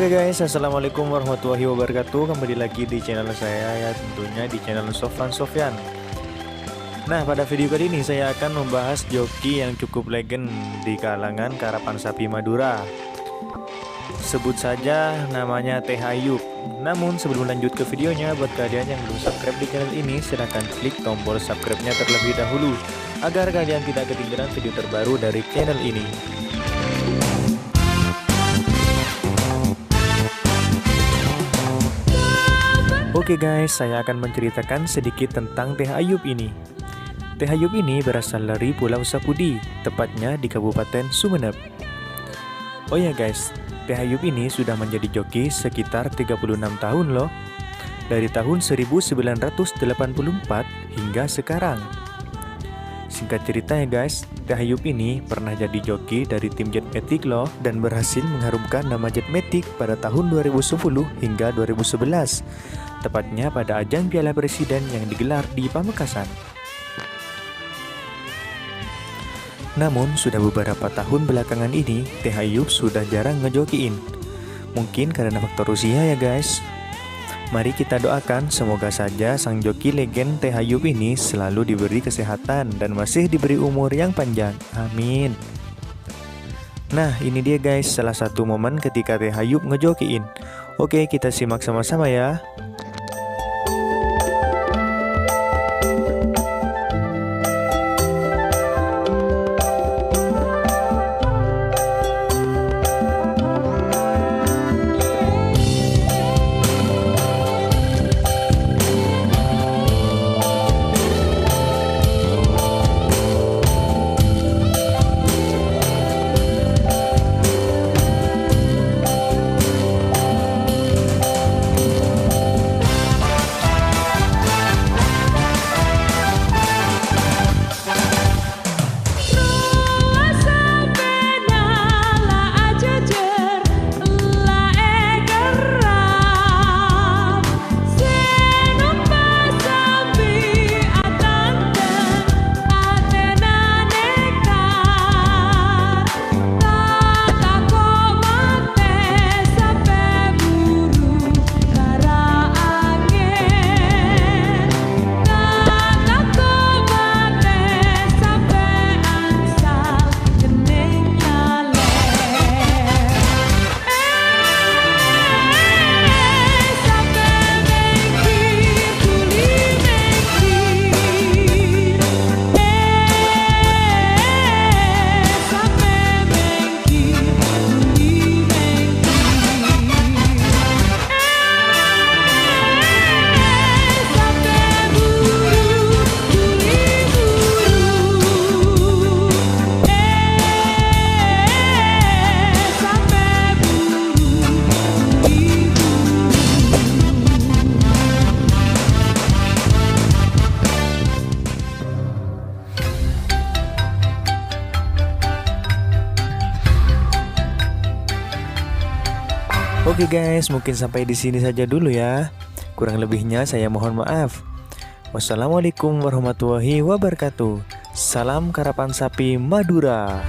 Oke guys, assalamualaikum warahmatullahi wabarakatuh. Kembali lagi di channel saya ya, tentunya di channel Sofwan Sofyan. Nah, pada video kali ini saya akan membahas joki yang cukup legend di kalangan karapan sapi Madura. Sebut saja namanya Teh Ayub. Namun sebelum lanjut ke videonya, buat kalian yang belum subscribe di channel ini, silahkan klik tombol subscribe-nya terlebih dahulu agar kalian tidak ketinggalan video terbaru dari channel ini. Oke guys, saya akan menceritakan sedikit tentang Teh Ayub ini. Teh Ayub ini berasal dari Pulau Sapudi, tepatnya di Kabupaten Sumeneb. Oh ya guys, Teh Ayub ini sudah menjadi joki sekitar 36 tahun loh. Dari tahun 1984 hingga sekarang. Singkat cerita ya guys, Teh Ayub ini pernah jadi joki dari tim Jetmatic loh, dan berhasil mengharumkan nama Jetmatic pada tahun 2010 hingga 2011. Tepatnya pada ajang Piala Presiden yang digelar di Pamekasan. Namun sudah beberapa tahun belakangan ini Teh Ayub sudah jarang ngejokiin. Mungkin karena faktor usia ya guys. Mari kita doakan semoga saja sang joki legend Teh Ayub ini selalu diberi kesehatan dan masih diberi umur yang panjang. Amin. Nah, ini dia guys salah satu momen ketika Teh Ayub ngejokiin. Oke, kita simak sama-sama ya. Oke guys, mungkin sampai di sini saja dulu ya. Kurang lebihnya saya mohon maaf. Wassalamualaikum warahmatullahi wabarakatuh. Salam karapan sapi Madura.